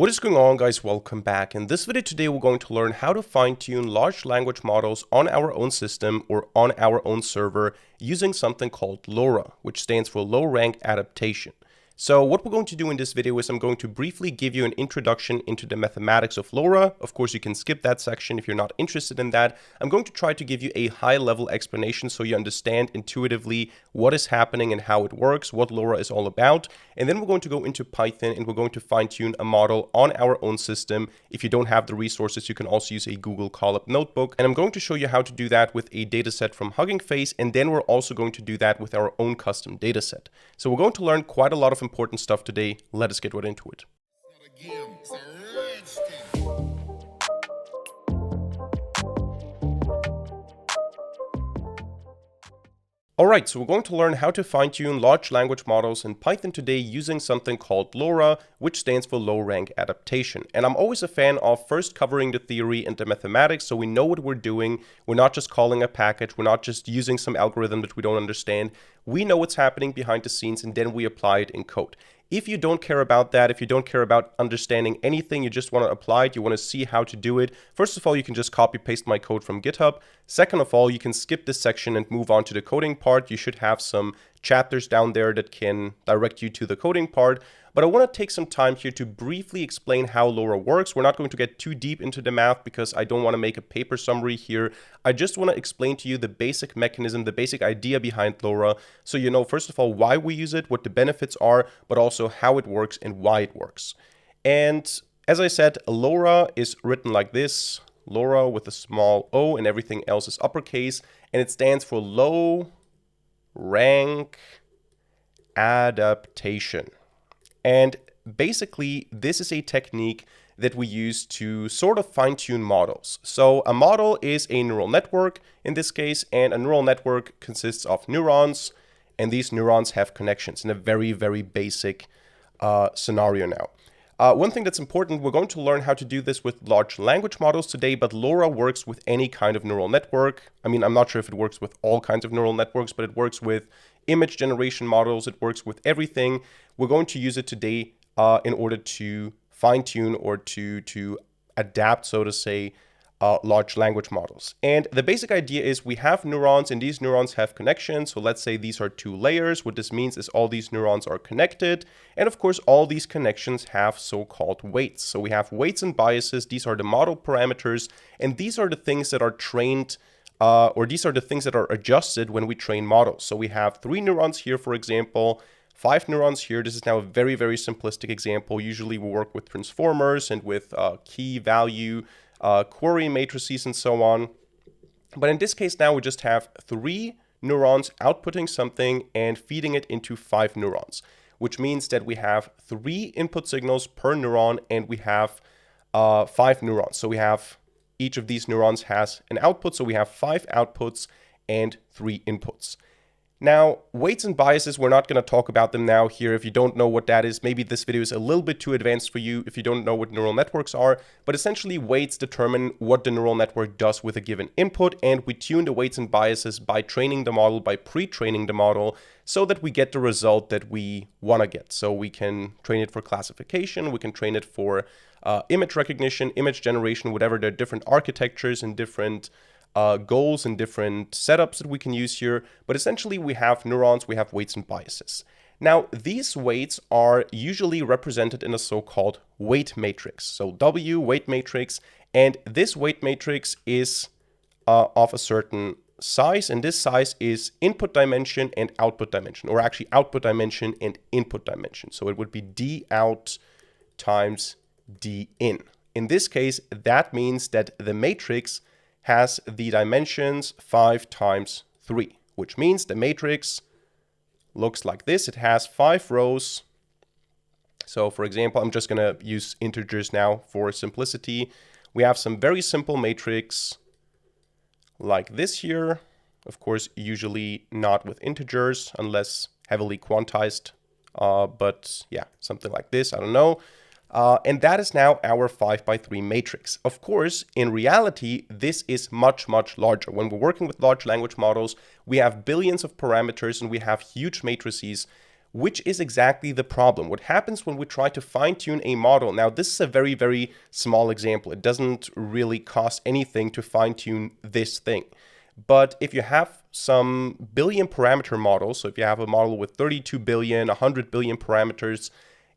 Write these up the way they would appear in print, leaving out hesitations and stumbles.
What is going on, guys? Welcome back. In this video today, we're going to learn how to fine-tune large language models on our own system or on our own server using something called LoRA, which stands for Low Rank Adaptation. So what we're going to do in this video is I'm going to briefly give you an introduction into the mathematics of LoRA. Of course, you can skip that section if you're not interested in that. I'm going to try to give you a high-level explanation so you understand intuitively what is happening and how it works, what LoRA is all about. And then we're going to go into Python and we're going to fine-tune a model on our own system. If you don't have the resources, you can also use a Google Colab notebook. And I'm going to show you how to do that with a dataset from Hugging Face. And then we're also going to do that with our own custom dataset. So we're going to learn quite a lot of important stuff today. Let us get right into it. Alright, so we're going to learn how to fine-tune large language models in Python today using something called LoRA, which stands for Low Rank Adaptation. And I'm always a fan of first covering the theory and the mathematics so we know what we're doing. We're not just calling a package, we're not just using some algorithm that we don't understand. We know what's happening behind the scenes and then we apply it in code. If you don't care about that, if you don't care about understanding anything, you just want to apply it, you want to see how to do it, first of all, you can just copy paste my code from GitHub. Second of all, you can skip this section and move on to the coding part. You should have some chapters down there that can direct you to the coding part. But I want to take some time here to briefly explain how LoRA works. We're not going to get too deep into the math because I don't want to make a paper summary here. I just want to explain to you the basic mechanism, the basic idea behind LoRA. So you know, first of all, why we use it, what the benefits are, but also how it works and why it works. And as I said, LoRA is written like this. LoRA with a small o and everything else is uppercase. And it stands for Low Rank Adaptation. And basically, this is a technique that we use to sort of fine-tune models. So a model is a neural network in this case, and a neural network consists of neurons, and these neurons have connections in a very, very basic scenario now. One thing that's important, we're going to learn how to do this with large language models today, but LoRA works with any kind of neural network. I mean, I'm not sure if it works with all kinds of neural networks, but it works with image generation models, it works with everything. We're going to use it today in order to fine-tune or to adapt, so to say, large language models. And the basic idea is we have neurons and these neurons have connections. So let's say these are two layers. What this means is all these neurons are connected. And of course, all these connections have so-called weights. So we have weights and biases. These are the model parameters. And these are the things that are trained or these are the things that are adjusted when we train models. So we have 3 neurons here, for example, 5 neurons here. This is now a very, very simplistic example. Usually we work with transformers and with key value query matrices and so on. But in this case now we just have 3 neurons outputting something and feeding it into 5 neurons, which means that we have 3 input signals per neuron and we have 5 neurons. So we have each of these neurons has an output, so we have 5 outputs and 3 inputs. Now, weights and biases, we're not going to talk about them now here. If you don't know what that is, maybe this video is a little bit too advanced for you if you don't know what neural networks are. But essentially, weights determine what the neural network does with a given input, and we tune the weights and biases by training the model, by pre-training the model, so that we get the result that we want to get. So we can train it for classification, we can train it for image recognition, image generation, whatever. There are different architectures and different goals and different setups that we can use here. But essentially, we have neurons, we have weights and biases. Now, these weights are usually represented in a so-called weight matrix. So W, weight matrix, and this weight matrix is of a certain size, and this size is input dimension and output dimension, or actually output dimension and input dimension. So it would be D out times D in. In this case, that means that the matrix has the dimensions 5 times 3, which means the matrix looks like this. It has 5 rows. So for example, I'm just going to use integers now for simplicity. We have some very simple matrix like this here. Of course, usually not with integers unless heavily quantized. But yeah, something like this, I don't know. And that is now our 5x3 matrix. Of course, in reality, this is much, much larger. When we're working with large language models, we have billions of parameters and we have huge matrices. which is exactly the problem. What happens when we try to fine-tune a model? Now, this is a very, very small example. It doesn't really cost anything to fine-tune this thing. But if you have some billion parameter models, so if you have a model with 32 billion, 100 billion parameters,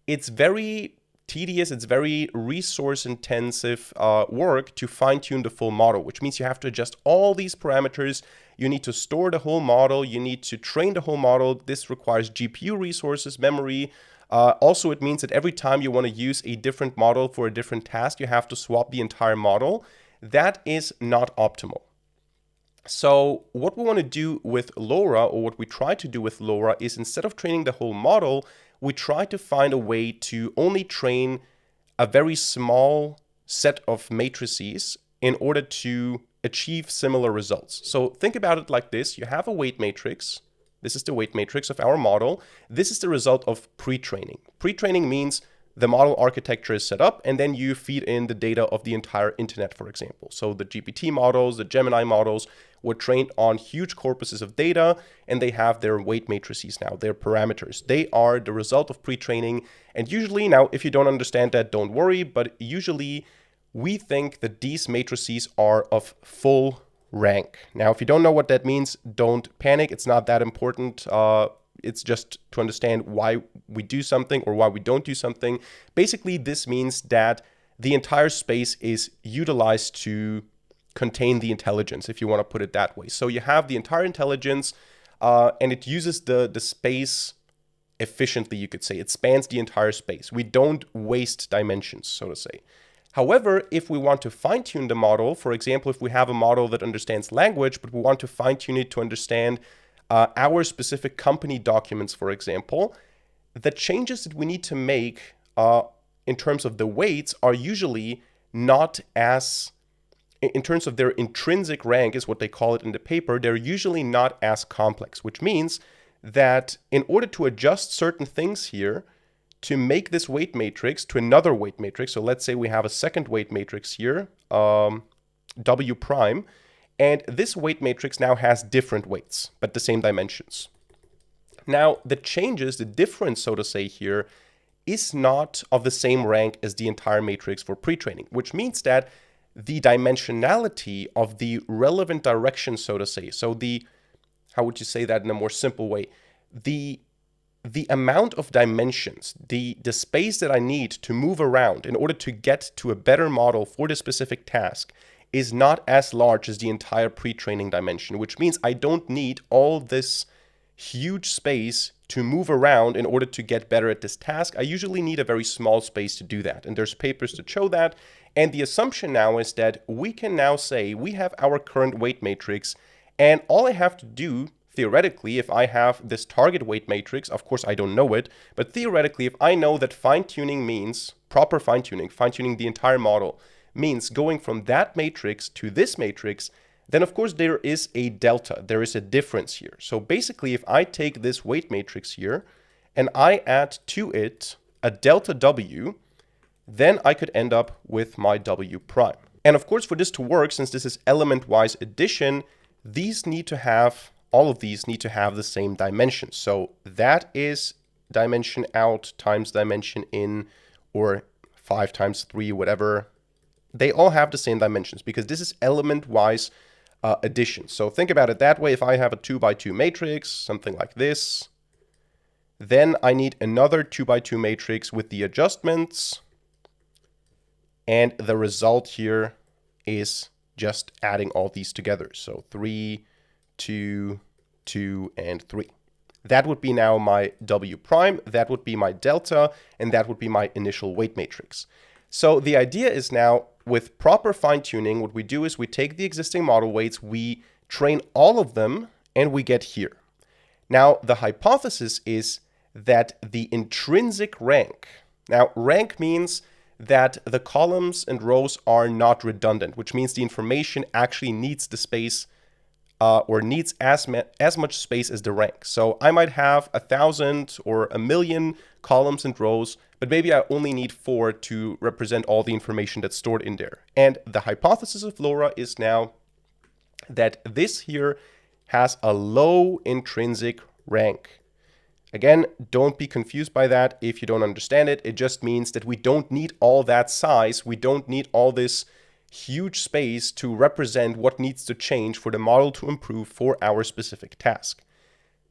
it's very tedious, it's very resource intensive work to fine-tune the full model, which means you have to adjust all these parameters. You need to store the whole model. You need to train the whole model. This requires GPU resources, memory. Also, it means that every time you want to use a different model for a different task, you have to swap the entire model. That is not optimal. So what we want to do with LoRA, or what we try to do with LoRA, is instead of training the whole model, we try to find a way to only train a very small set of matrices in order to achieve similar results. So think about it like this. You have a weight matrix. This is the weight matrix of our model. This is the result of pre-training. Pre-training means the model architecture is set up, and then you feed in the data of the entire internet, for example. So the GPT models, the Gemini models were trained on huge corpuses of data, and they have their weight matrices now, their parameters. They are the result of pre-training. And usually, now, if you don't understand that, don't worry, but usually we think that these matrices are of full rank. Now, if you don't know what that means, don't panic. It's not that important. It's just to understand why we do something or why we don't do something. Basically, this means that the entire space is utilized to contain the intelligence, if you want to put it that way. So you have the entire intelligence, and it uses the space efficiently, you could say. It spans the entire space. We don't waste dimensions, so to say. However, if we want to fine-tune the model, for example, if we have a model that understands language, but we want to fine-tune it to understand our specific company documents, for example, the changes that we need to make in terms of the weights are usually not as, in terms of their intrinsic rank is what they call it in the paper, they're usually not as complex, which means that in order to adjust certain things here, to make this weight matrix to another weight matrix, so let's say we have a second weight matrix here, W prime, and this weight matrix now has different weights, but the same dimensions. Now, the changes, the difference, so to say here, is not of the same rank as the entire matrix for pre-training, which means that the dimensionality of the relevant direction, so to say, so the, how would you say that in a more simple way? The amount of dimensions, the space that I need to move around in order to get to a better model for this specific task is not as large as the entire pre-training dimension, which means I don't need all this huge space to move around in order to get better at this task. I usually need a very small space to do that. And there's papers to show that. And the assumption now is that we can now say we have our current weight matrix, and all I have to do, theoretically, if I have this target weight matrix, of course I don't know it, but theoretically, if I know that fine-tuning means proper fine-tuning the entire model, means going from that matrix to this matrix, then of course there is a delta, there is a difference here. So basically, if I take this weight matrix here and I add to it a delta W, then I could end up with my W prime. And of course, for this to work, since this is element-wise addition, these need to have, all of these need to have the same dimension. So that is dimension out times dimension in, or 5 times 3, whatever. They all have the same dimensions because this is element-wise addition. So think about it that way. If I have a 2 by 2 matrix, something like this, then I need another 2 by 2 matrix with the adjustments. And the result here is just adding all these together. So 3, 2, 2, and 3. That would be now my W prime, that would be my delta, and that would be my initial weight matrix. So the idea is now, with proper fine-tuning, what we do is we take the existing model weights, we train all of them, and we get here. Now, the hypothesis is that the intrinsic rank, now rank means that the columns and rows are not redundant, which means the information actually needs the space or needs as much space as the rank. So I might have 1,000 or 1,000,000 columns and rows, but maybe I only need 4 to represent all the information that's stored in there. And the hypothesis of LoRA is now that this here has a low intrinsic rank. Again, don't be confused by that if you don't understand it. It just means that we don't need all that size. We don't need all this huge space to represent what needs to change for the model to improve for our specific task.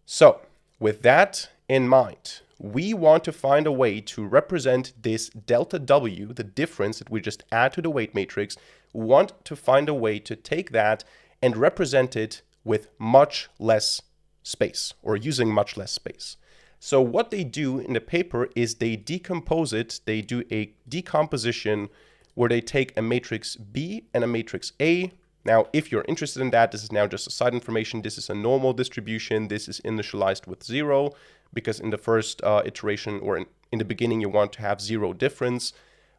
So with that in mind, we want to find a way to represent this delta W, the difference that we just add to the weight matrix. We want to find a way to take that and represent it with much less space, or using much less space. So what they do in the paper is they decompose it. They do a decomposition where they take a matrix B and a matrix A. Now, if you're interested in that, this is now just a side information. This is a normal distribution. This is initialized with 0 because in the first iteration, or in the beginning, you want to have 0 difference.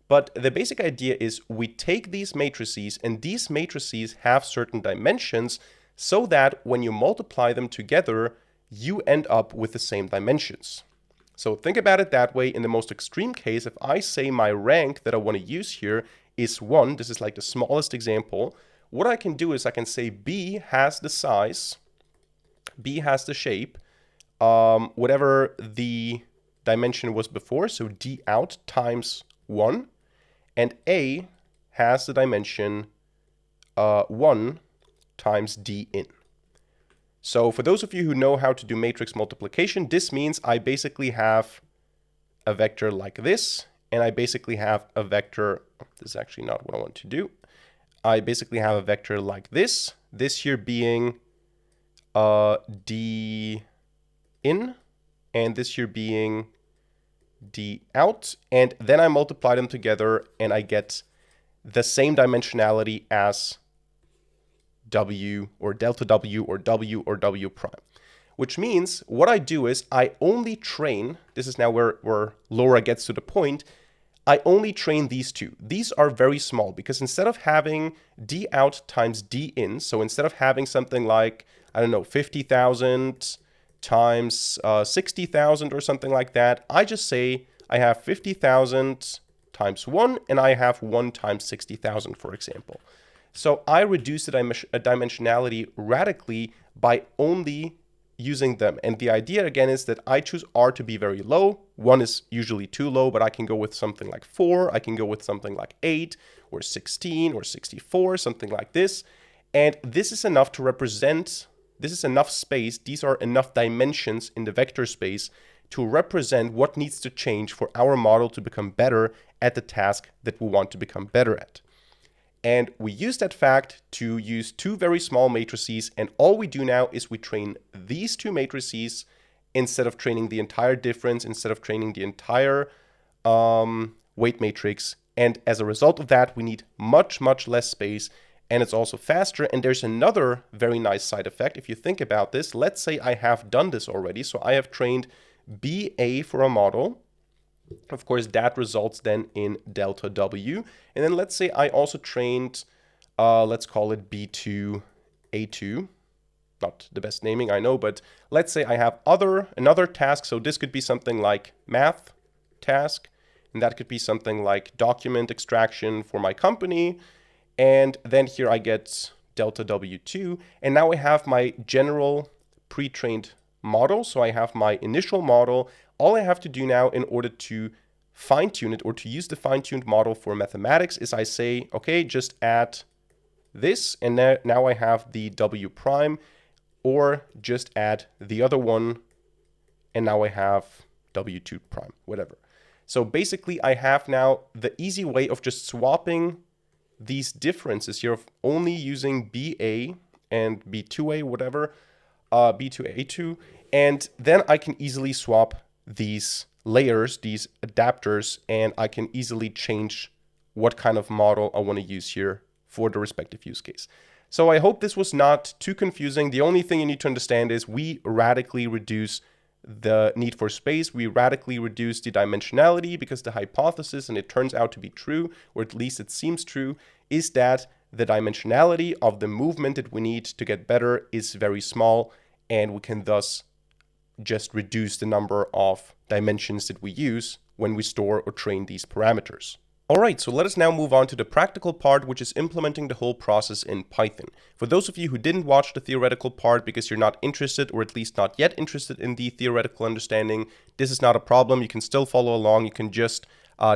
But the basic idea is we take these matrices, and these matrices have certain dimensions so that when you multiply them together, you end up with the same dimensions. So think about it that way. In the most extreme case, if I say my rank that I want to use here is 1, this is like the smallest example, what I can do is I can say B has the size, B has the shape, whatever the dimension was before, so D out times 1, and A has the dimension 1 times D in. So for those of you who know how to do matrix multiplication, this means I basically have a vector like this, and I basically have a vector, this is actually not what I want to do. I basically have a vector like this here being D in, and this here being D out, and then I multiply them together and I get the same dimensionality as W or delta W or W prime. Which means what I do is I only train, this is now where LoRA gets to the point, I only train these two. These are very small because instead of having D out times D in, so instead of having something like, I don't know, 50,000 times 60,000 or something like that, I just say I have 50,000 times 1 and I have 1 times 60,000, for example. So I reduce the dimensionality radically by only using them. And the idea again is that I choose R to be very low. 1 is usually too low, but I can go with something like 4. I can go with something like 8 or 16 or 64, something like this. And this is enough to represent, this is enough space. These are enough dimensions in the vector space to represent what needs to change for our model to become better at the task that we want to become better at. And we use that fact to use two very small matrices, and all we do now is we train these two matrices instead of training the entire difference, instead of training the entire weight matrix. And as a result of that, we need much, much less space, and it's also faster. And there's another very nice side effect. If you think about this, let's say I have done this already. So I have trained BA for a model. Of course, that results then in delta W. And then let's say I also trained, let's call it B2, A2. Not the best naming, I know, but let's say I have another task. So this could be something like math task, and that could be something like document extraction for my company. And then here I get delta W2. And now I have my general pre-trained model. So I have my initial model. All I have to do now in order to fine-tune it or to use the fine-tuned model for mathematics is I say, okay, just add this, and now I have the W prime, or just add the other one, and now I have W2 prime, whatever. So basically I have now the easy way of just swapping these differences here of only using BA and B2A, whatever, B2A2, and then I can easily swap these layers, these adapters, and I can easily change what kind of model I want to use here for the respective use case. So I hope this was not too confusing. The only thing you need to understand is we radically reduce the need for space. We radically reduce the dimensionality because the hypothesis, and it turns out to be true, or at least it seems true, is that the dimensionality of the movement that we need to get better is very small, and we can thus just reduce the number of dimensions that we use when we store or train these parameters. All right, so let us now move on to the practical part, which is implementing the whole process in Python. For those of you who didn't watch the theoretical part because you're not interested, or at least not yet interested in the theoretical understanding, this is not a problem. You can still follow along. You can just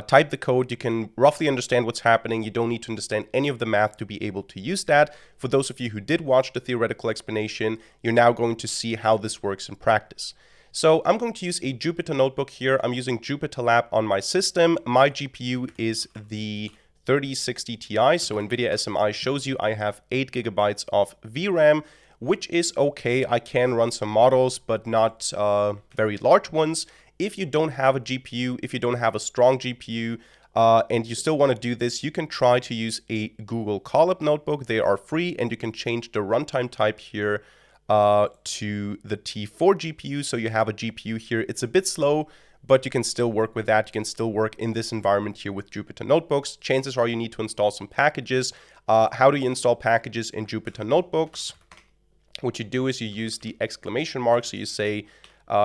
type the code. You can roughly understand what's happening. You don't need to understand any of the math to be able to use that. For those of you who did watch the theoretical explanation, you're now going to see how this works in practice. So I'm going to use a Jupyter notebook here. I'm using Jupyter Lab on my system. My GPU is the 3060 Ti. So NVIDIA SMI shows you I have 8 gigabytes of VRAM, which is okay. I can run some models, but not very large ones. If you don't have a GPU, if you don't have a strong GPU, and you still want to do this, you can try to use a Google Colab notebook. They are free, and you can change the runtime type here to the T4 GPU, so you have a GPU here. It's a bit slow, but you can still work with that. You can still work in this environment here with Jupyter Notebooks. Chances are you need to install some packages. How do you install packages in Jupyter Notebooks? What you do is you use the exclamation mark, so you say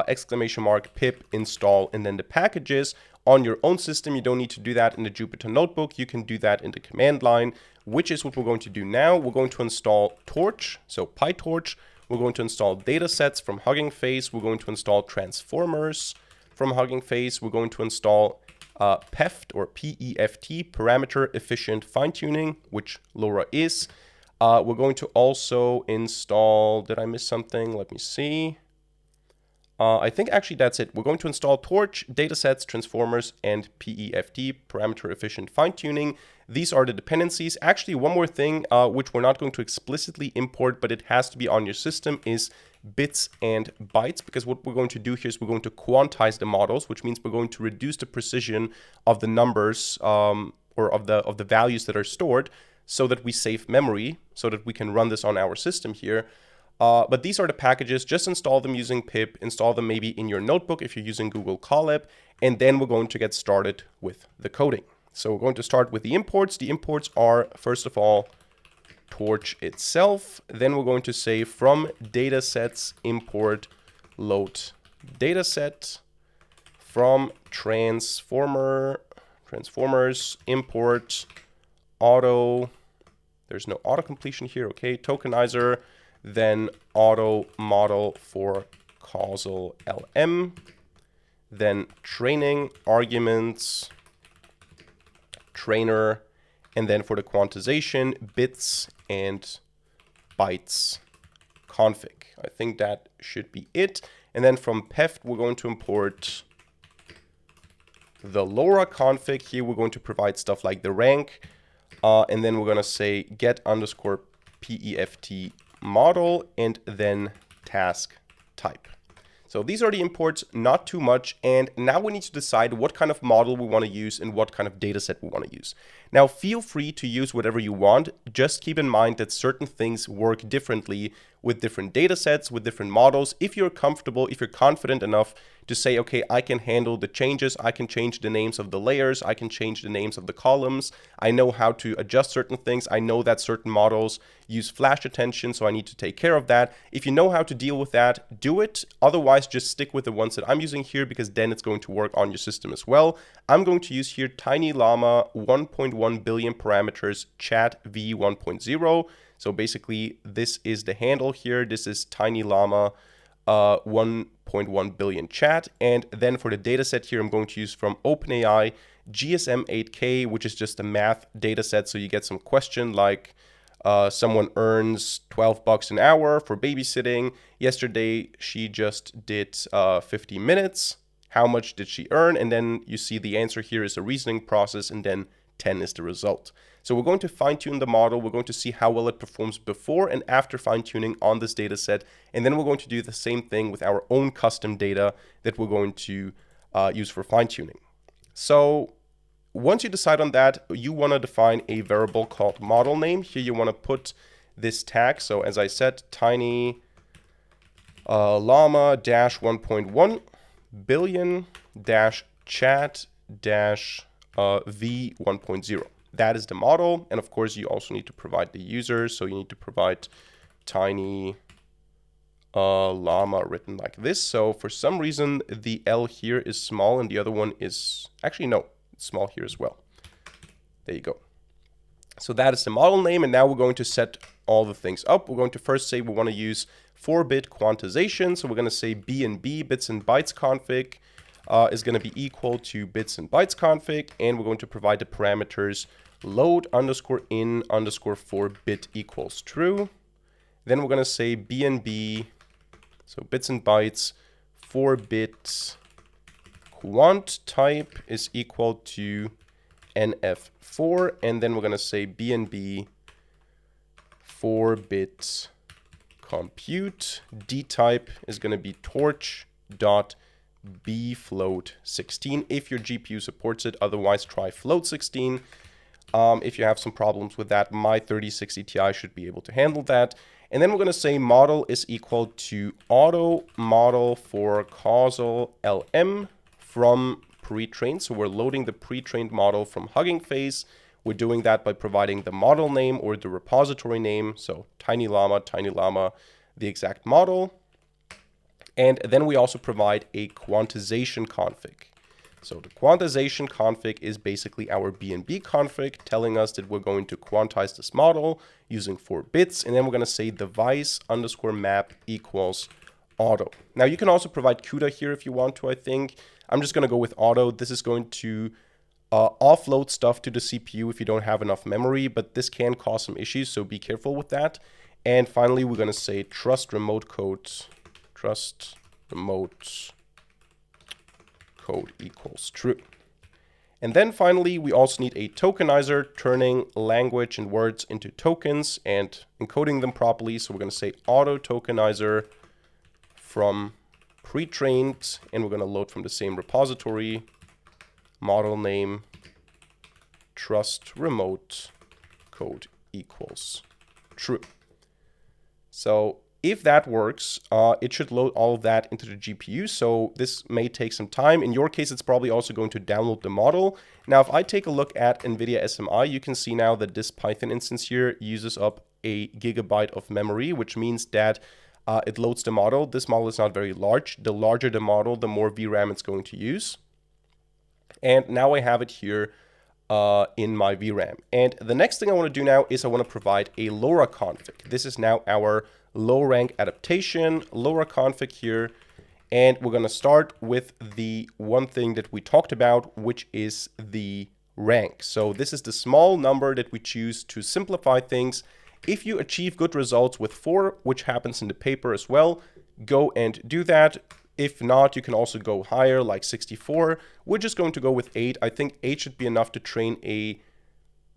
exclamation mark pip install and then the packages. On your own system, you don't need to do that in the Jupyter Notebook. You can do that in the command line, which is what we're going to do now. We're going to install Torch, so PyTorch. We're going to install datasets from Hugging Face. We're going to install transformers from Hugging Face. We're going to install peft or PEFT, parameter efficient fine-tuning, which LoRA is. We're going to also install, did I miss something? Let me see. I think actually that's it. We're going to install Torch, datasets, transformers, and PEFT, parameter efficient fine-tuning. These are the dependencies. Actually, one more thing, which we're not going to explicitly import, but it has to be on your system, is bits and bytes, because what we're going to do here is we're going to quantize the models, which means we're going to reduce the precision of the numbers or of the values that are stored, so that we save memory, so that we can run this on our system here. But these are the packages. Just install them using pip, install them maybe in your notebook if you're using Google Colab, and then we're going to get started with the coding. So we're going to start with the imports. The imports are, first of all, Torch itself. Then we're going to say from datasets import load dataset, from transformers import auto, there's no auto completion here, okay, tokenizer, then auto model for causal LM, then training arguments, trainer, and then for the quantization, bits and bytes config. I think that should be it. And then from peft, we're going to import the LoRA config. Here we're going to provide stuff like the rank, and then we're going to say get underscore PEFT model and then task type. So these are the imports, not too much. And now we need to decide what kind of model we want to use and what kind of data set we want to use. Now, feel free to use whatever you want. Just keep in mind that certain things work differently with different data sets, with different models. If you're comfortable, if you're confident enough to say, okay, I can handle the changes, I can change the names of the layers, I can change the names of the columns, I know how to adjust certain things, I know that certain models use flash attention, so I need to take care of that. If you know how to deal with that, do it. Otherwise, just stick with the ones that I'm using here, because then it's going to work on your system as well. I'm going to use here Tiny Llama 1.1 billion parameters chat v 1.0. So basically, this is the handle here. This is Tiny Llama 1.1 billion chat. And then for the data set here, I'm going to use from OpenAI GSM 8K, which is just a math data set. So you get some question like someone earns $12 an hour for babysitting. Yesterday, she just did 50 minutes. How much did she earn? And then you see the answer here is a reasoning process, and then 10 is the result. So we're going to fine-tune the model. We're going to see how well it performs before and after fine-tuning on this data set. And then we're going to do the same thing with our own custom data that we're going to use for fine-tuning. So once you decide on that, you want to define a variable called model name. Here you want to put this tag. So as I said, Tiny Llama dash 1.1 billion dash chat dash v 1.0. That is the model. And of course, you also need to provide the user. So you need to provide Tiny Llama written like this. So for some reason, the L here is small and the other one is actually, no, it's small here as well. There you go. So that is the model name, and now we're going to set all the things up. We're going to first say we want to use 4-bit quantization. So we're going to say BNB, bits and bytes config, is going to be equal to bits and bytes config, and we're going to provide the parameters load underscore in underscore 4-bit equals true. Then we're going to say BNB, so bits and bytes, 4-bit quant type is equal to NF4, and then we're going to say BNB 4-bit compute dtype is going to be torch.bfloat16 if your GPU supports it. Otherwise, try float16. If you have some problems with that, my 3060 Ti should be able to handle that. And then we're going to say model is equal to auto model for causal LM from pre-trained. So we're loading the pre-trained model from Hugging Face. We're doing that by providing the model name or the repository name. So tiny llama, the exact model. And then we also provide a quantization config. So the quantization config is basically our BNB config telling us that we're going to quantize this model using 4 bits. And then we're going to say device underscore map equals auto. Now you can also provide CUDA here if you want to, I think. I'm just going to go with auto. This is going to offload stuff to the CPU if you don't have enough memory, but this can cause some issues, so be careful with that. And finally, we're going to say trust remote code equals true. And then finally, we also need a tokenizer, turning language and words into tokens and encoding them properly. So we're going to say auto tokenizer from pre-trained, and we're going to load from the same repository, model name, trust remote code equals true. So if that works, it should load all of that into the GPU. So this may take some time. In your case, it's probably also going to download the model. Now, if I take a look at NVIDIA SMI, you can see now that this Python instance here uses up a gigabyte of memory, which means that it loads the model. This model is not very large. The larger the model, the more VRAM it's going to use. And now I have it here in my VRAM. And the next thing I want to do now is I want to provide a LoRA config. This is now our low rank adaptation LoRA config here. And we're going to start with the one thing that we talked about, which is the rank. So this is the small number that we choose to simplify things. If you achieve good results with 4, which happens in the paper as well, go and do that. If not, you can also go higher, like 64. We're just going to go with 8. I think 8 should be enough to train a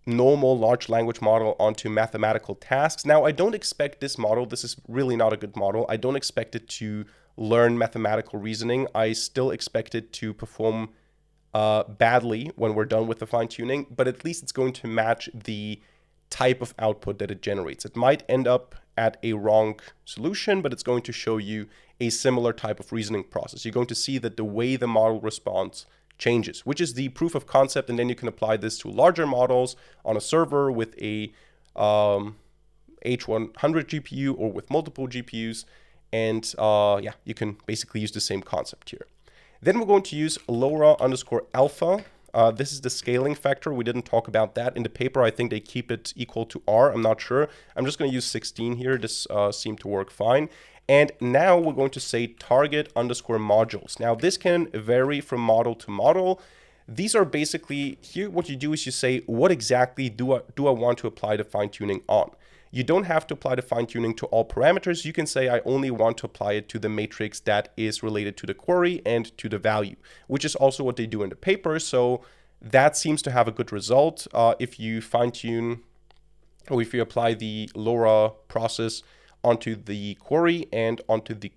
normal large language model onto mathematical tasks. Now, I don't expect this model, this is really not a good model, I don't expect it to learn mathematical reasoning. I still expect it to perform badly when we're done with the fine-tuning, but at least it's going to match the type of output that it generates. It might end up at a wrong solution, but it's going to show you a similar type of reasoning process. You're going to see that the way the model responds changes, which is the proof of concept, and then you can apply this to larger models on a server with a H100 GPU or with multiple GPUs, and yeah, you can basically use the same concept here. Then we're going to use LoRA underscore alpha. This is the scaling factor. We didn't talk about that in the paper. I think they keep it equal to R. I'm not sure. I'm just going to use 16 here. This seemed to work fine. And now we're going to say target underscore modules. Now this can vary from model to model. These are basically, here what you do is you say, what exactly do I want to apply the fine-tuning on? You don't have to apply the fine-tuning to all parameters. You can say, I only want to apply it to the matrix that is related to the query and to the value, which is also what they do in the paper. So that seems to have a good result. If you fine-tune, or if you apply the LoRA process onto the query and onto the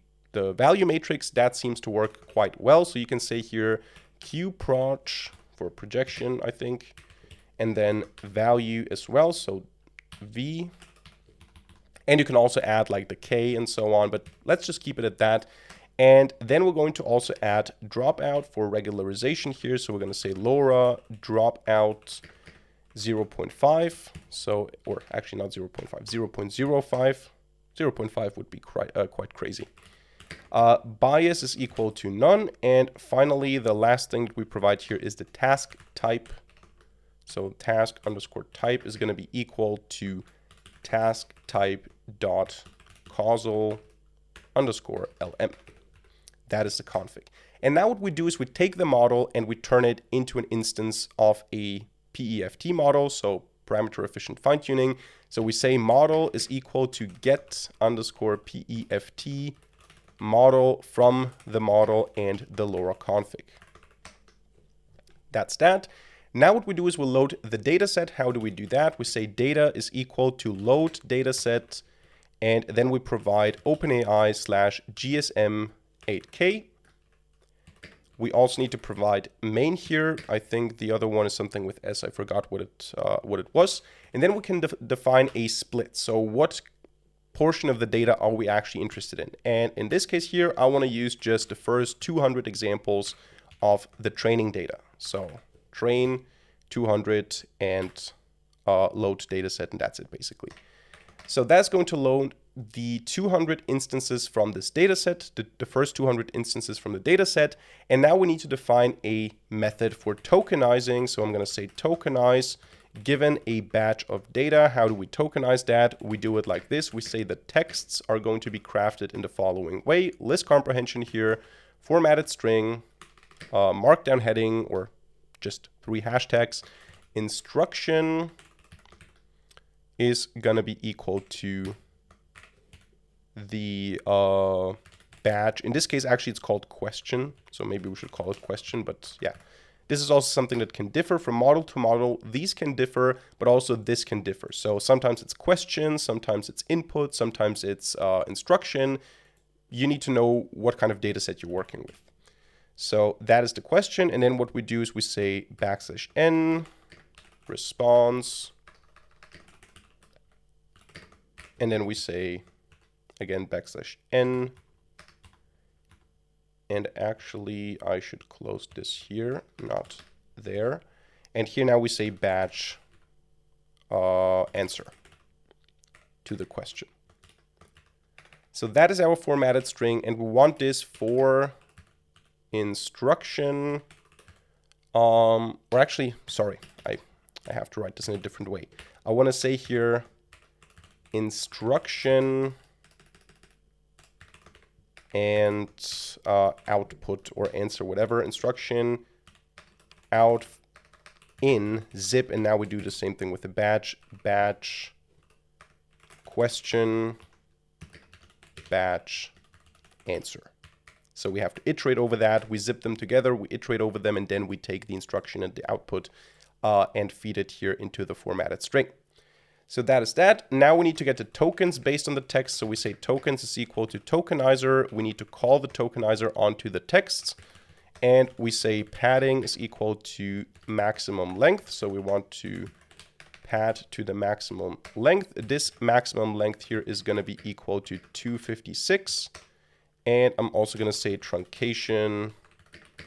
value matrix, that seems to work quite well. So you can say here, qproj for projection, I think, and then value as well. So V. And you can also add like the K and so on, but let's just keep it at that. And then we're going to also add dropout for regularization here. So we're going to say LoRA dropout 0.5. So, or actually not 0.5, 0.05. 0.5 would be quite crazy. Bias is equal to none. And finally, the last thing that we provide here is the task type. So task underscore type is going to be equal to task type dot causal underscore lm. That is the config. And now what we do is we take the model and we turn it into an instance of a peft model, so parameter efficient fine tuning. So we say model is equal to get underscore peft model from the model and the LoRA config. That's that. Now what we do is we'll load the dataset. How do we do that? We say data is equal to load dataset, and then we provide OpenAI /GSM 8K. We also need to provide main here. I think the other one is something with S. I forgot what it was. And then we can define a split. So what portion of the data are we actually interested in? And in this case here, I want to use just the first 200 examples of the training data. So train 200 and load dataset, and that's it basically. So that's going to load the 200 instances from this dataset, the first 200 instances from the dataset. And now we need to define a method for tokenizing. So I'm going to say tokenize given a batch of data. How do we tokenize that? We do it like this. We say the texts are going to be crafted in the following way. List comprehension here, formatted string, markdown heading, or just 3 hashtags. Instruction is going to be equal to the batch. In this case, actually, it's called question. So maybe we should call it question. But yeah, this is also something that can differ from model to model. These can differ, but also this can differ. So sometimes it's question, sometimes it's input, sometimes it's instruction. You need to know what kind of data set you're working with. So that is the question. And then what we do is we say \n response. And then we say, again, \n. And actually, I should close this here, not there. And here now we say batch answer to the question. So that is our formatted string. And we want this for instruction. Or actually, sorry, I have to write this in a different way. I want to say here instruction and output or answer, whatever. Instruction out in zip. And now we do the same thing with the batch question, batch answer. So we have to iterate over that. We zip them together, we iterate over them, and then we take the instruction and the output and feed it here into the formatted string. So that is that. Now we need to get the tokens based on the text. So we say tokens is equal to tokenizer. We need to call the tokenizer onto the text. And we say padding is equal to maximum length. So we want to pad to the maximum length. This maximum length here is going to be equal to 256. And I'm also going to say truncation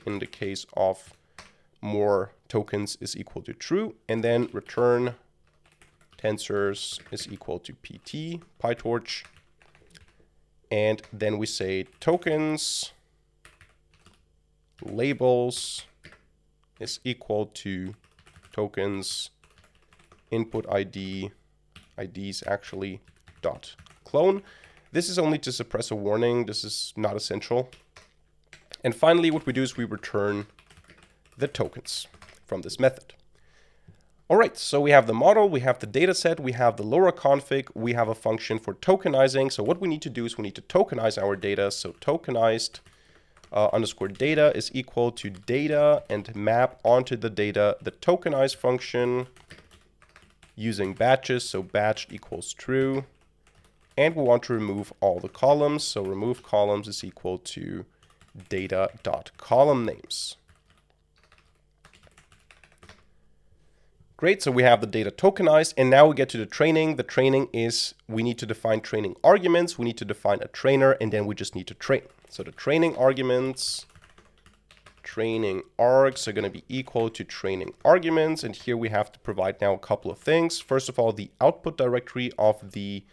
in the case of more tokens is equal to true. And then return tensors is equal to pt, PyTorch. And then we say tokens labels is equal to tokens input ID, IDs actually, dot clone. This is only to suppress a warning. This is not essential. And finally, what we do is we return the tokens from this method. All right, so we have the model, we have the data set, we have the LoRA config, we have a function for tokenizing. So what we need to do is we need to tokenize our data. So tokenized underscore data is equal to data and map onto the data the tokenize function using batches. So batch equals true. And we want to remove all the columns. So remove columns is equal to data.column names. Great, so we have the data tokenized, and now we get to the training. The training is we need to define training arguments, we need to define a trainer, and then we just need to train. So the training arguments, training args are going to be equal to training arguments, and here we have to provide now a couple of things. First of all, the output directory of the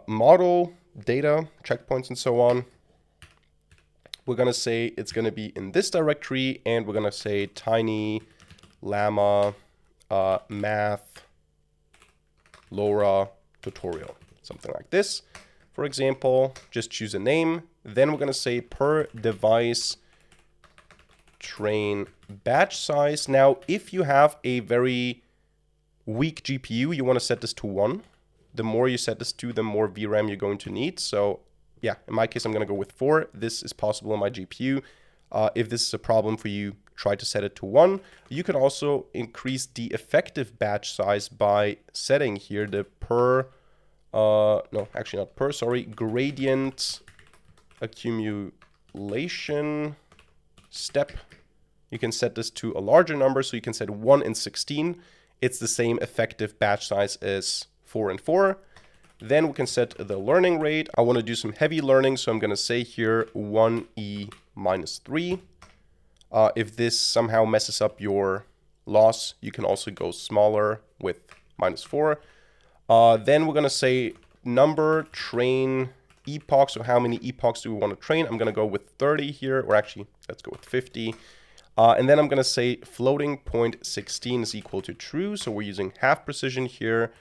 model, data, checkpoints, and so on. We're going to say it's going to be in this directory, and we're going to say tiny llama math LoRA tutorial, something like this. For example, just choose a name. Then we're going to say per device train batch size. Now, if you have a very weak GPU, you want to set this to 1. The more you set this to, the more VRAM you're going to need. So yeah, in my case, I'm going to go with 4. This is possible on my GPU. If this is a problem for you, try to set it to 1. You could also increase the effective batch size by setting here the gradient accumulation step. You can set this to a larger number, so you can set 1 and 16. It's the same effective batch size as 4 and 4. Then we can set the learning rate. I want to do some heavy learning, so I'm going to say here 1e minus 3. If this somehow messes up your loss, you can also go smaller with minus 4. Then we're going to say number train epochs, so how many epochs do we want to train? I'm going to go with 30 here, or actually, let's go with 50. And then I'm going to say floating point 16 is equal to true, so we're using half precision here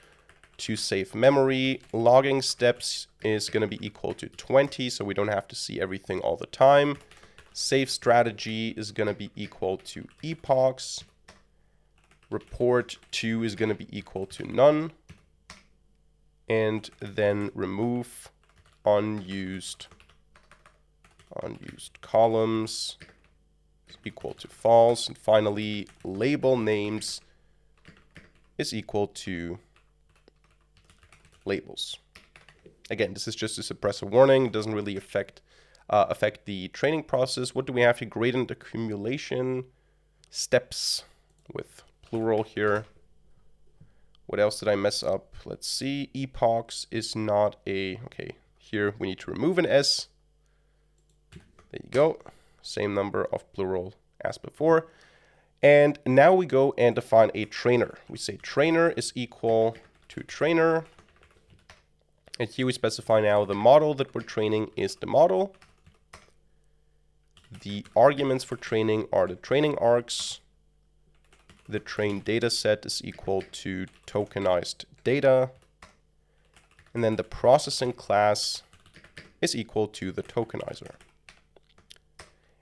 to save memory. Logging steps is going to be equal to 20, so we don't have to see everything all the time. Save strategy is going to be equal to epochs. Report 2 is going to be equal to none. And then remove unused columns is equal to false. And finally, label names is equal to labels. Again, this is just to suppress a warning. It doesn't really affect the training process. What do we have here? Gradient accumulation steps with plural here. What else did I mess up? Let's see. Epochs is not a... Okay, here we need to remove an S. There you go. Same number of plural as before. And now we go and define a trainer. We say trainer is equal to trainer. And here we specify now the model that we're training is the model. The arguments for training are the training args. The trained data set is equal to tokenized data. And then the processing class is equal to the tokenizer.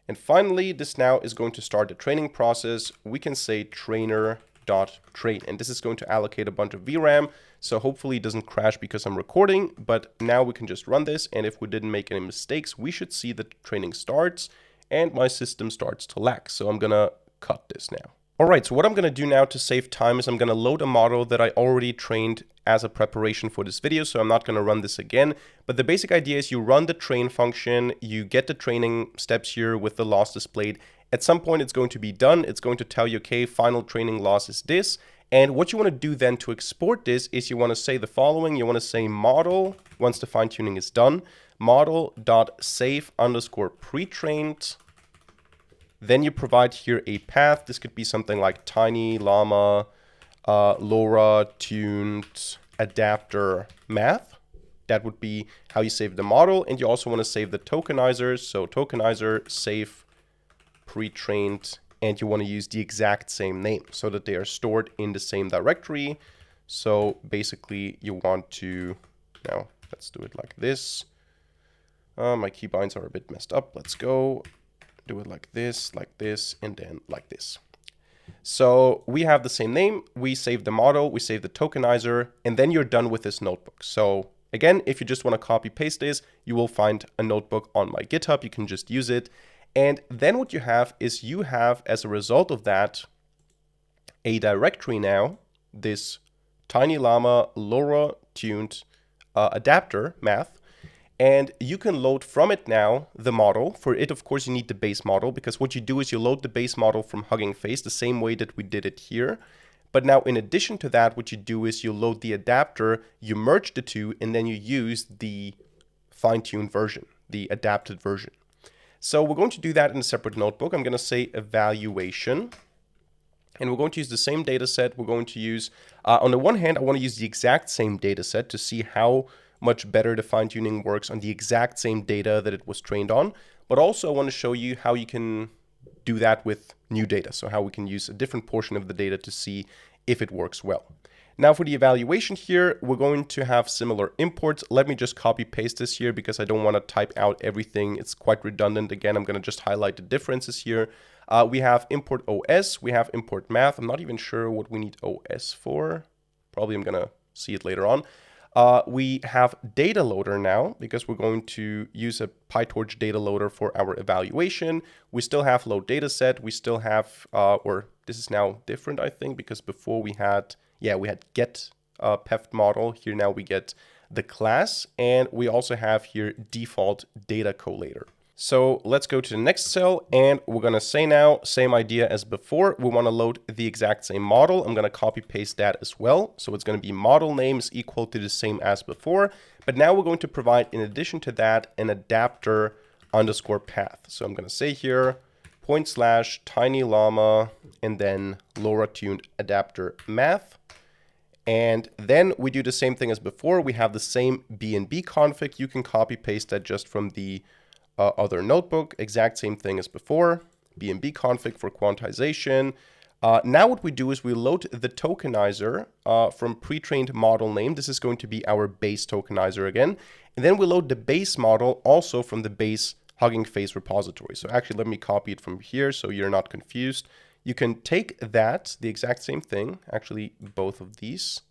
And finally, this now is going to start the training process. We can say trainer.train, and this is going to allocate a bunch of VRAM. So hopefully it doesn't crash because I'm recording, but now we can just run this. And if we didn't make any mistakes, we should see that training starts and my system starts to lag. So I'm going to cut this now. All right, so what I'm going to do now to save time is I'm going to load a model that I already trained as a preparation for this video, so I'm not going to run this again. But the basic idea is you run the train function, you get the training steps here with the loss displayed. At some point it's going to be done. It's going to tell you, okay, final training loss is this. And what you want to do then to export this is you want to say the following. You want to say model, once the fine tuning is done, model.save_pretrained. Then you provide here a path. This could be something like tiny llama, LoRA tuned adapter math. That would be how you save the model. And you also want to save the tokenizers. So tokenizer save pre-trained, and you want to use the exact same name so that they are stored in the same directory. So basically you want to, now let's do it like this. My keybinds are a bit messed up. Let's go. Do it like this, and then like this. So we have the same name, we save the model, we save the tokenizer, and then you're done with this notebook. So again, if you just want to copy paste this, you will find a notebook on my GitHub. You can just use it. And then what you have is you have, as a result of that, a directory now, this tiny llama LoRA tuned adapter math. And you can load from it now the model. For it, of course, you need the base model, because what you do is you load the base model from Hugging Face the same way that we did it here. But now, in addition to that, what you do is you load the adapter, you merge the two, and then you use the fine-tuned version, the adapted version. So we're going to do that in a separate notebook. I'm going to say evaluation. And we're going to use the same data set. We're going to use, on the one hand, I want to use the exact same data set to see how much better the fine-tuning works on the exact same data that it was trained on. But also I want to show you how you can do that with new data. So how we can use a different portion of the data to see if it works well. Now for the evaluation here, we're going to have similar imports. Let me just copy paste this here because I don't want to type out everything. It's quite redundant. Again, I'm going to just highlight the differences here. We have import OS, we have import math. I'm not even sure what we need OS for. Probably I'm going to see it later on. We have data loader now because we're going to use a PyTorch data loader for our evaluation. We still have load data set. We still have, or this is now different, I think, because before we had get peft model. Here now we get the class, and we also have here default data collator. So let's go to the next cell, and we're going to say now, same idea as before. We want to load the exact same model. I'm going to copy paste that as well. So it's going to be model name is equal to the same as before. But now we're going to provide, in addition to that, an adapter underscore path. So I'm going to say here, /tiny llama, and then LoRA tuned adapter math. And then we do the same thing as before. We have the same BNB config. You can copy paste that just from the other notebook. Exact same thing as before. BNB config for quantization. Now what we do is we load the tokenizer from pre-trained model name. This is going to be our base tokenizer again. And then we load the base model also from the base Hugging Face repository. So actually, let me copy it from here so you're not confused. You can take that, the exact same thing, actually both of these.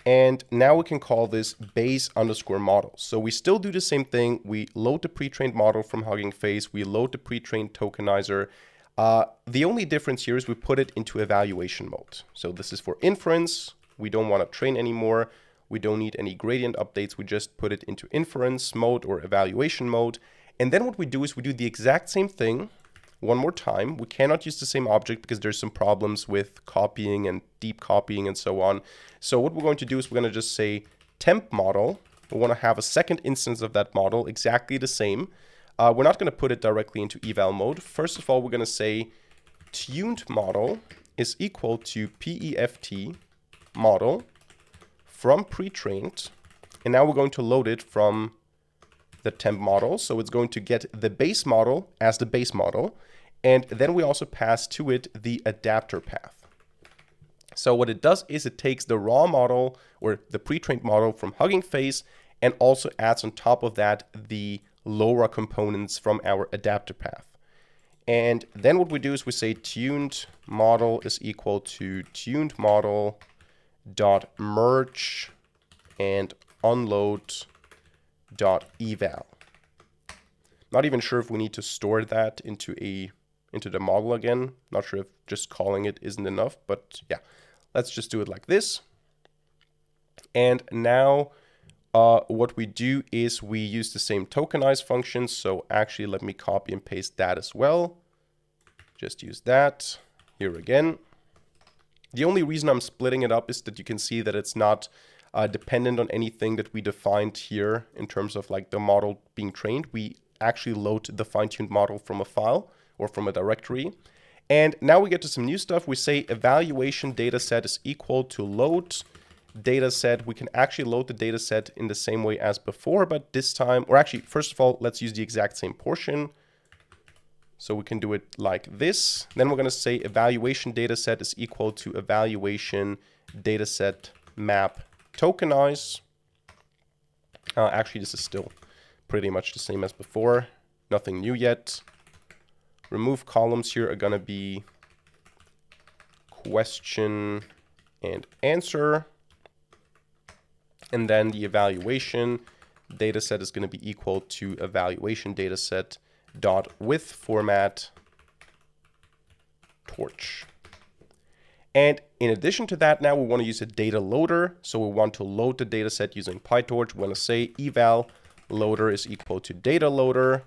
And now we can call this base underscore model. So we still do the same thing. We load the pre-trained model from Hugging Face. We load the pre-trained tokenizer. The only difference here is we put it into evaluation mode. So this is for inference. We don't want to train anymore. We don't need any gradient updates. We just put it into inference mode or evaluation mode. And then what we do is we do the exact same thing one more time. We cannot use the same object because there's some problems with copying and deep copying and so on. So what we're going to do is we're going to just say temp model. We want to have a second instance of that model, exactly the same. We're not going to put it directly into eval mode. First of all, we're going to say tuned model is equal to peft model from pre-trained. And now we're going to load it from the temp model. So it's going to get the base model as the base model. And then we also pass to it the adapter path. So what it does is it takes the raw model or the pre-trained model from Hugging Face and also adds on top of that the LoRA components from our adapter path. And then what we do is we say tuned model is equal to tuned model dot merge and unload dot eval. Not even sure if we need to store that into the model again. Not sure if just calling it isn't enough, but yeah, let's just do it like this. And now what we do is we use the same tokenize function. So actually, let me copy and paste that as well. Just use that here again. The only reason I'm splitting it up is that you can see that it's not dependent on anything that we defined here in terms of like the model being trained. We actually load the fine-tuned model from a file or from a directory. And now we get to some new stuff. We say evaluation dataset is equal to load dataset. We can actually load the dataset in the same way as before, but this time, or actually, first of all, let's use the exact same portion. So we can do it like this. Then we're going to say evaluation dataset is equal to evaluation dataset map tokenize. Actually, this is still pretty much the same as before. Nothing new yet. Remove columns here are going to be question and answer. And then the evaluation dataset is going to be equal to evaluation dataset dot with format torch. And in addition to that, now we want to use a data loader. So we want to load the dataset using PyTorch. We're going to say eval loader is equal to data loader.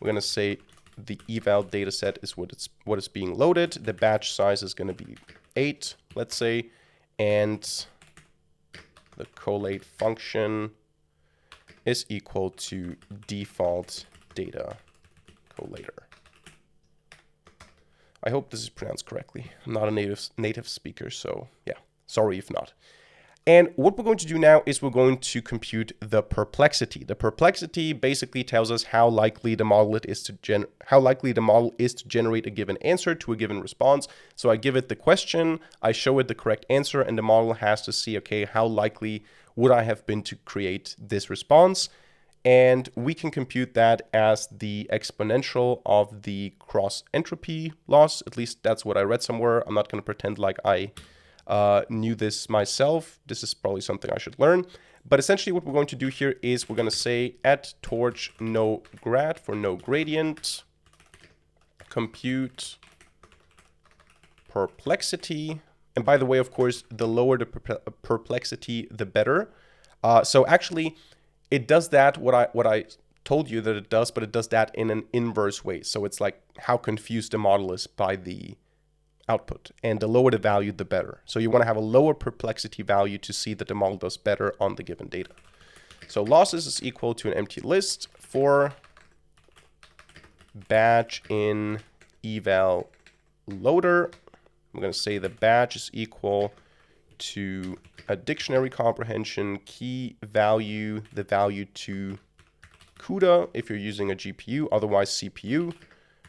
We're going to say the eval dataset is what is being loaded. The batch size is going to be 8, let's say, and the collate function is equal to default data collator. I hope this is pronounced correctly. I'm not a native speaker, so yeah, sorry if not. And what we're going to do now is we're going to compute the perplexity. The perplexity basically tells us how likely the model is to generate a given answer to a given response. So I give it the question, I show it the correct answer, and the model has to see, okay, how likely would I have been to create this response? And we can compute that as the exponential of the cross entropy loss. At least that's what I read somewhere. I'm not going to pretend like I knew this myself. This is probably something I should learn. But essentially what we're going to do here is we're going to say at torch no grad for no gradient, compute perplexity. And by the way, of course, the lower the perplexity, the better. So actually, it does that, what I told you that it does, but it does that in an inverse way. So it's like how confused the model is by the output. And the lower the value, the better. So you want to have a lower perplexity value to see that the model does better on the given data. So losses is equal to an empty list for batch in eval loader. I'm going to say the batch is equal to a dictionary comprehension key value, the value to CUDA if you're using a GPU, otherwise CPU,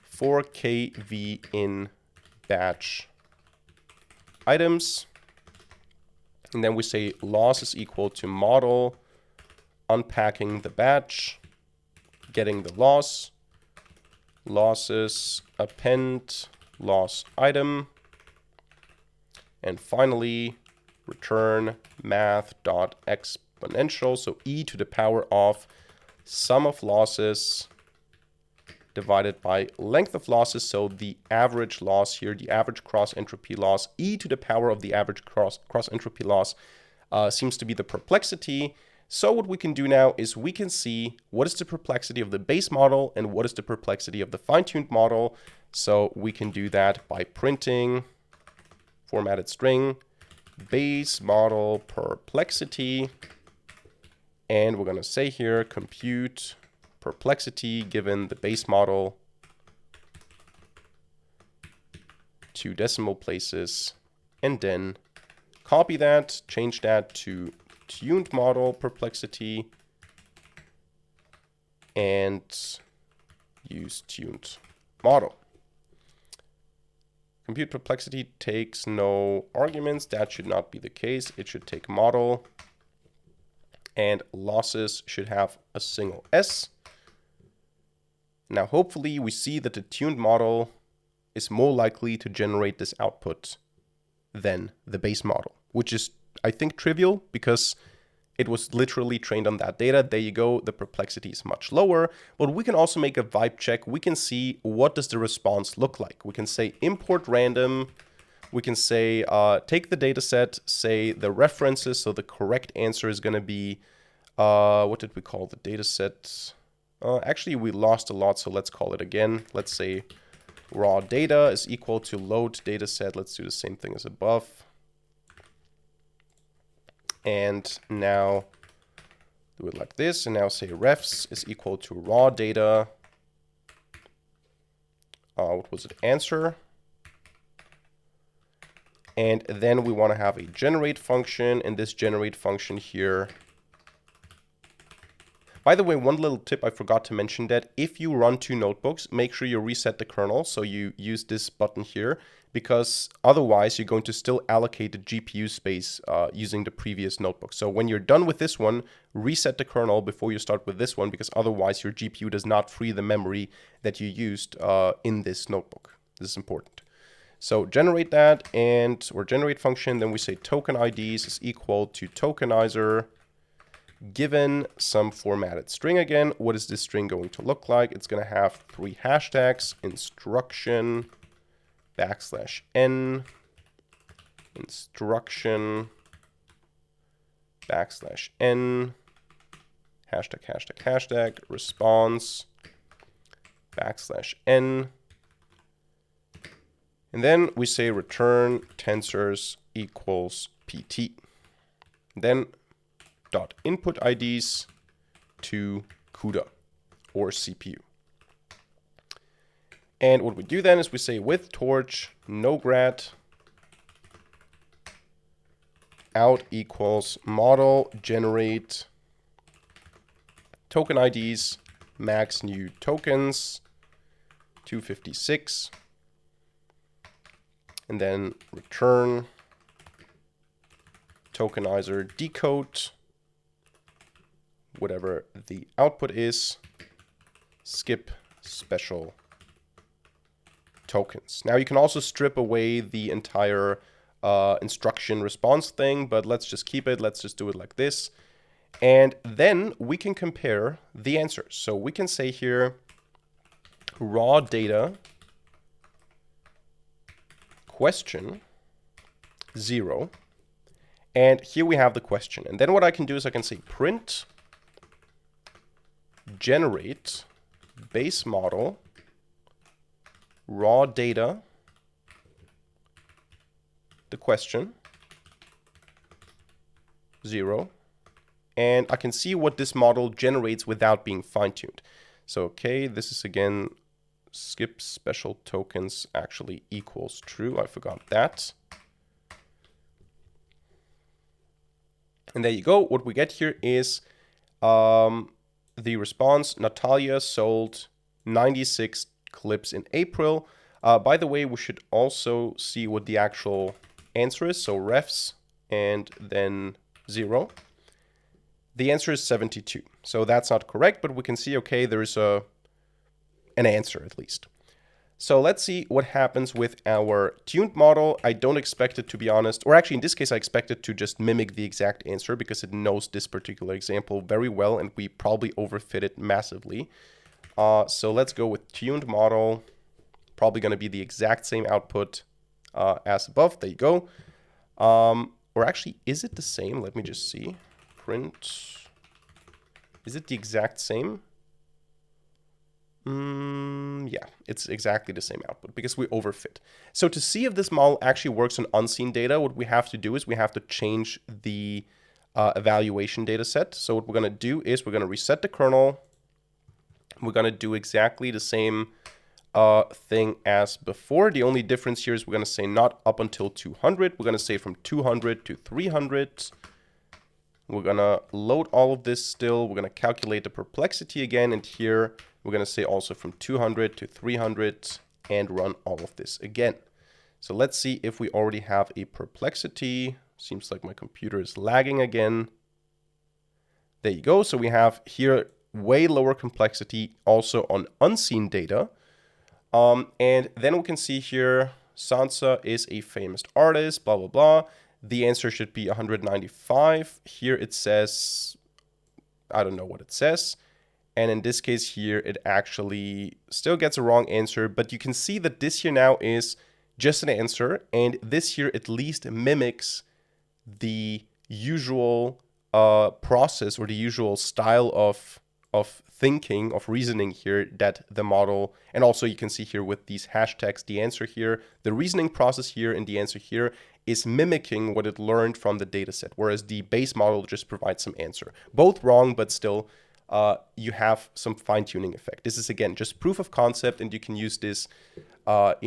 for kv in batch items. And then we say loss is equal to model unpacking the batch, getting the loss, losses append loss item, and finally return math.exponential, so e to the power of sum of losses divided by length of losses, so the average loss here, the average cross entropy loss, e to the power of the average cross entropy loss seems to be the perplexity. So what we can do now is we can see what is the perplexity of the base model and what is the perplexity of the fine-tuned model. So we can do that by printing formatted string base model perplexity, and we're going to say here compute perplexity given the base model 2 decimal places, and then copy that, change that to tuned model perplexity, and use tuned model. Compute perplexity takes no arguments. That should not be the case. It should take model, and losses should have a single s. Now, hopefully, we see that the tuned model is more likely to generate this output than the base model, which is, I think, trivial because it was literally trained on that data. There you go. The perplexity is much lower, but we can also make a vibe check. We can see what does the response look like. We can say import random. We can say take the data set, say the references. So the correct answer is going to be, what did we call the data set? Actually, we lost a lot, so let's call it again. Let's say raw data is equal to load data set. Let's do the same thing as above. And now do it like this. And now say refs is equal to raw data. What was it? Answer. And then we want to have a generate function. And this generate function here. By the way, one little tip I forgot to mention, that if you run 2 notebooks, make sure you reset the kernel. So you use this button here, because otherwise you're going to still allocate the GPU space using the previous notebook. So when you're done with this one, reset the kernel before you start with this one, because otherwise your GPU does not free the memory that you used in this notebook. This is important. So generate that, and or generate function, then we say token IDs is equal to tokenizer given some formatted string again. What is this string going to look like? It's going to have 3 hashtags, instruction, \n, instruction, \n, hashtag, response, \n. And then we say return tensors equals pt. Then dot input IDs to CUDA or CPU. And what we do then is we say with torch no grad out equals model generate token IDs, max new tokens, 256, and then return tokenizer decode, whatever the output is, skip special tokens. Now you can also strip away the entire instruction response thing, but let's just keep it. Let's just do it like this. And then we can compare the answers. So we can say here raw data question 0. And here we have the question. And then what I can do is I can say print generate base model raw data the question 0. And I can see what this model generates without being fine-tuned. So, okay, this is again, skip special tokens actually equals true. I forgot that. And there you go. What we get here is the response, Natalia sold 96 clips in April. By the way, we should also see what the actual answer is. So refs and then 0. The answer is 72. So that's not correct, but we can see, okay, there's an answer at least. So let's see what happens with our tuned model. I don't expect it, to be honest, or actually in this case, I expect it to just mimic the exact answer because it knows this particular example very well and we probably overfit it massively. So let's go with tuned model. Probably going to be the exact same output as above. There you go. Or actually, is it the same? Let me just see. Print. Is it the exact same? Yeah, it's exactly the same output because we overfit. So to see if this model actually works on unseen data, what we have to do is we have to change the evaluation data set. So what we're going to do is we're going to reset the kernel. We're going to do exactly the same thing as before. The only difference here is we're going to say not up until 200. We're going to say from 200 to 300. We're going to load all of this still. We're going to calculate the perplexity again. And here we're going to say also from 200 to 300 and run all of this again. So let's see if we already have a perplexity. Seems like my computer is lagging again. There you go. So we have here way lower complexity also on unseen data. And then we can see here, Sansa is a famous artist, blah, blah, blah. The answer should be 195. Here it says, I don't know what it says. And in this case here, it actually still gets a wrong answer. But you can see that this here now is just an answer. And this here at least mimics the usual process or the usual style of thinking, of reasoning here that the model, and also you can see here with these hashtags, the answer here, the reasoning process here and the answer here is mimicking what it learned from the data set, whereas the base model just provides some answer. Both wrong, but still you have some fine-tuning effect. This is again just proof of concept, and you can use this with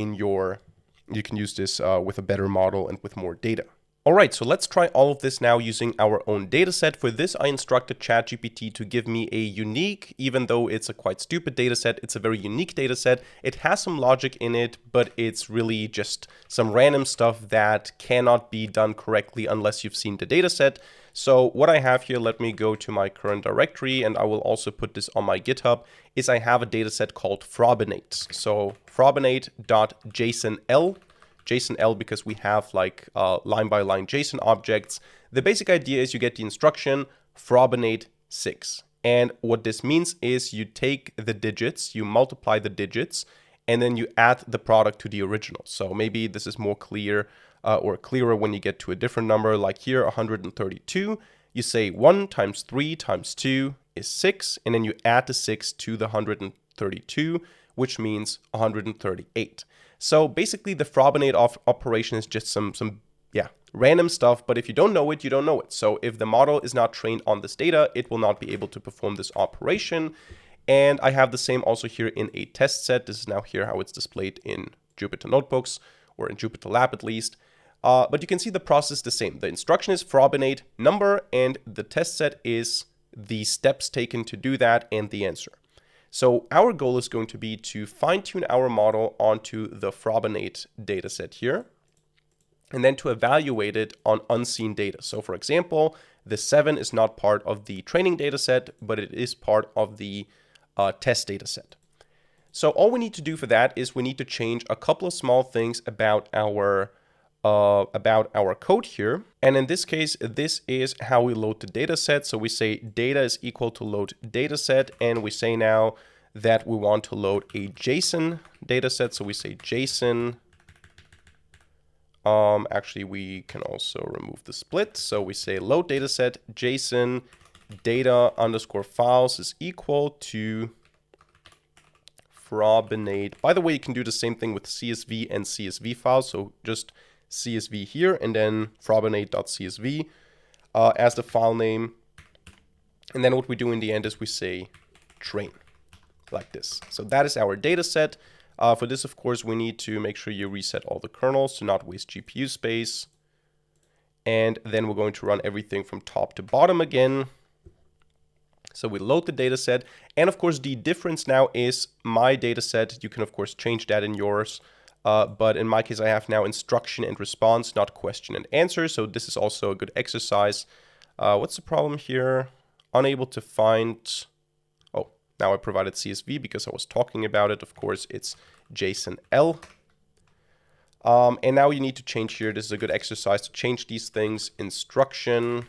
a better model and with more data. All right, so let's try all of this now using our own data set. For this, I instructed ChatGPT to give me a unique, even though it's a quite stupid data set, it's a very unique data set. It has some logic in it, but it's really just some random stuff that cannot be done correctly unless you've seen the data set. So what I have here, let me go to my current directory, and I will also put this on my GitHub, is I have a data set called Frobinate. So frobinate.jsonl. JSON-L because we have like line-by-line JSON objects. The basic idea is you get the instruction Frobinate 6. And what this means is you take the digits, you multiply the digits, and then you add the product to the original. So maybe this is more clear or clearer when you get to a different number, like here 132. You say 1 times 3 times 2 is 6, and then you add the 6 to the 132, which means 138. So basically the Frobinate operation is just some random stuff, but if you don't know it, you don't know it. So if the model is not trained on this data, it will not be able to perform this operation. And I have the same also here in a test set. This is now here how it's displayed in Jupyter Notebooks, or in Jupyter Lab at least. But you can see the process the same. The instruction is frobinate number, and the test set is the steps taken to do that and the answer. So our goal is going to be to fine-tune our model onto the frobinate dataset here, and then to evaluate it on unseen data. So for example, the 7 is not part of the training dataset, but it is part of the test dataset. So all we need to do for that is we need to change a couple of small things about our code here. And in this case, this is how we load the dataset. So we say data is equal to load dataset, and we say now that we want to load a JSON dataset. So we say JSON. Actually, we can also remove the split. So we say load dataset JSON data underscore files is equal to frobinate. By the way, you can do the same thing with CSV and CSV files. So just CSV here and then frobinate.csv as the file name. And then what we do in the end is we say train like this. So that is our data set. For this, of course, we need to make sure you reset all the kernels to not waste GPU space. And then we're going to run everything from top to bottom again. So we load the data set. And of course, the difference now is my data set. You can, of course, change that in yours. But in my case, I have now instruction and response, not question and answer. So this is also a good exercise. What's the problem here? Unable to find... Oh, now I provided CSV because I was talking about it. Of course, it's JSON L. And now you need to change here. This is a good exercise to change these things. Instruction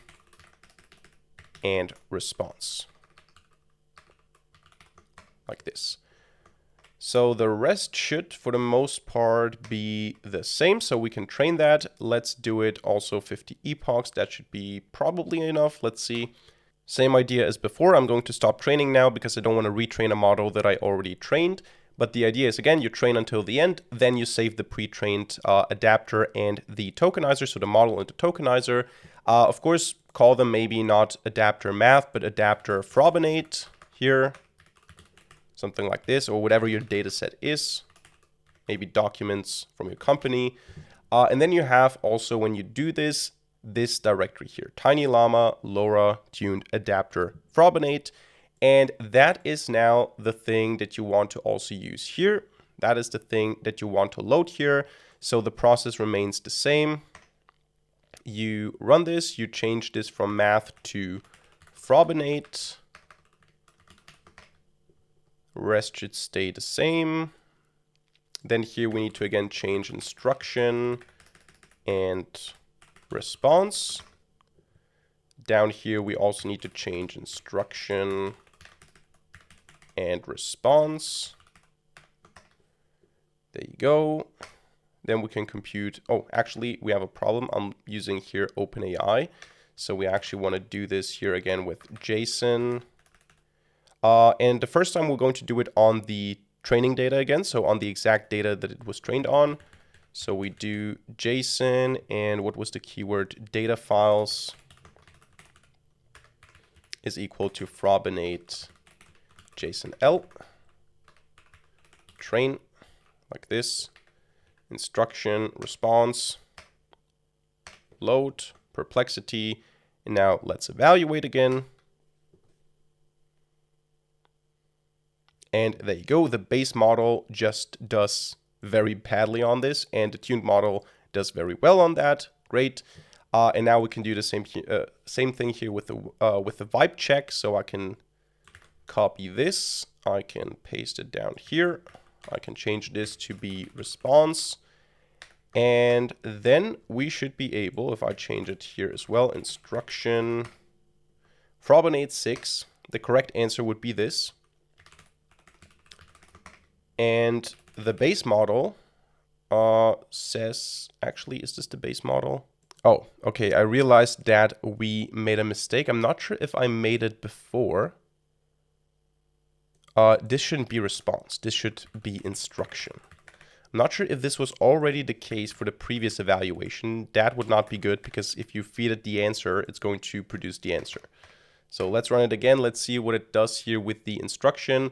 and response. Like this. So the rest should, for the most part, be the same. So we can train that. Let's do it also 50 epochs. That should be probably enough. Let's see. Same idea as before. I'm going to stop training now because I don't want to retrain a model that I already trained. But the idea is, again, you train until the end. Then you save the pre-trained adapter and the tokenizer. So the model and the tokenizer. Of course, call them maybe not adapter math, but adapter frobinate here. Something like this, or whatever your data set is, maybe documents from your company. And then you have also, when you do this directory here, tiny llama, LoRA, tuned adapter, frobinate. And that is now the thing that you want to also use here. That is the thing that you want to load here. So the process remains the same. You run this, you change this from math to frobinate. Rest should stay the same. Then here we need to again change instruction and response. Down here we also need to change instruction and response. There you go. Then we can compute. Oh, actually we have a problem. I'm using here OpenAI. So we actually want to do this here again with JSON. And the first time we're going to do it on the training data again, so on the exact data that it was trained on. So we do JSON, and what was the keyword? Data files is equal to frobinate JSON L. Train, like this. Instruction, response, load, perplexity. And now let's evaluate again. And there you go. The base model just does very badly on this, and the tuned model does very well on that. Great. And now we can do the same thing here with the vibe check. So I can copy this. I can paste it down here. I can change this to be response. And then we should be able, if I change it here as well, instruction frobinate 6. The correct answer would be this. And the base model says, actually, is this the base model? Oh, okay. I realized that we made a mistake. I'm not sure if I made it before. This shouldn't be response. This should be instruction. I'm not sure if this was already the case for the previous evaluation. That would not be good because if you feed it the answer, it's going to produce the answer. So let's run it again. Let's see what it does here with the instruction.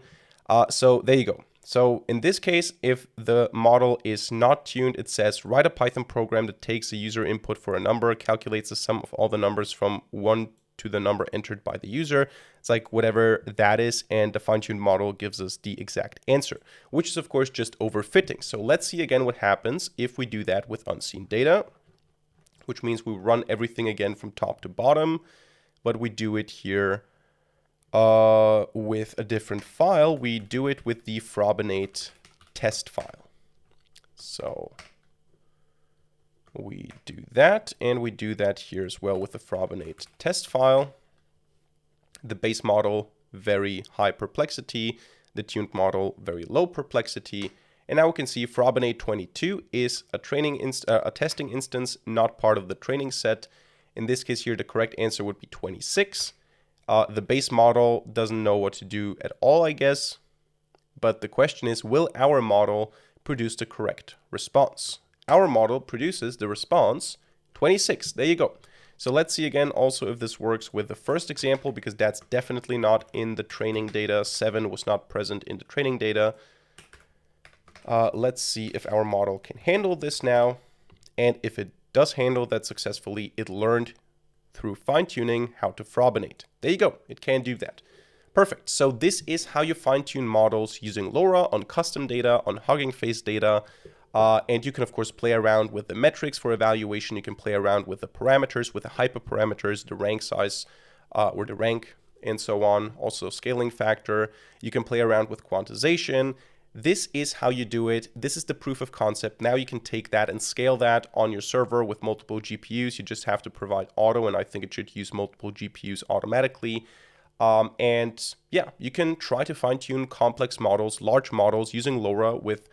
So there you go. So in this case, if the model is not tuned, it says write a Python program that takes a user input for a number, calculates the sum of all the numbers from 1 to the number entered by the user. It's like whatever that is, and the fine-tuned model gives us the exact answer, which is of course just overfitting. So let's see again what happens if we do that with unseen data, which means we run everything again from top to bottom, but we do it here with a different file. We do it with the Frobinate test file. So we do that, and we do that here as well with the Frobinate test file. The base model, very high perplexity. The tuned model, very low perplexity. And now we can see Frobinate 22 is a testing instance, not part of the training set. In this case here, the correct answer would be 26. The base model doesn't know what to do at all, I guess. But the question is, will our model produce the correct response? Our model produces the response 26. There you go. So let's see again also if this works with the first example, because that's definitely not in the training data. 7 was not present in the training data. Let's see if our model can handle this now. And if it does handle that successfully, it learned through fine-tuning how to Frobinate. There you go. It can do that. Perfect. So this is how you fine-tune models using LoRA on custom data, on Hugging Face data. And you can, of course, play around with the metrics for evaluation. You can play around with the parameters, with the hyperparameters, the rank size, or the rank, and so on. Also scaling factor. You can play around with quantization. This is how you do it. This is the proof of concept. Now you can take that and scale that on your server with multiple GPUs. You just have to provide auto, and I think it should use multiple GPUs automatically. And yeah, you can try to fine-tune complex models, large models using LoRA with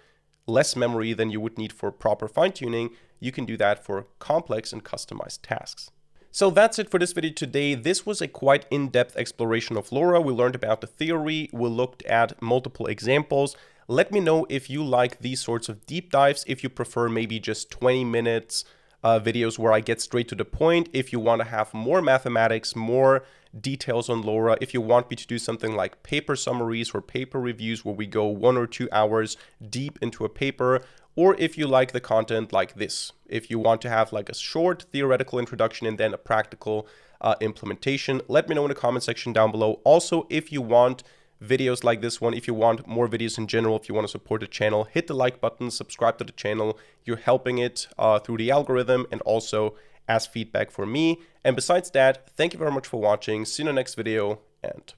less memory than you would need for proper fine-tuning. You can do that for complex and customized tasks. So that's it for this video today. This was a quite in-depth exploration of LoRA. We learned about the theory. We looked at multiple examples. Let me know if you like these sorts of deep dives, if you prefer maybe just 20 minutes videos where I get straight to the point, if you want to have more mathematics, more details on LoRA, if you want me to do something like paper summaries or paper reviews where we go 1 or 2 hours deep into a paper, or if you like the content like this, if you want to have like a short theoretical introduction and then a practical implementation, let me know in the comment section down below. Also, if you want videos like this one, if you want more videos in general, if you want to support the channel, hit the like button, subscribe to the channel. You're helping it through the algorithm and also as feedback for me. And besides that, thank you very much for watching. See you in the next video, and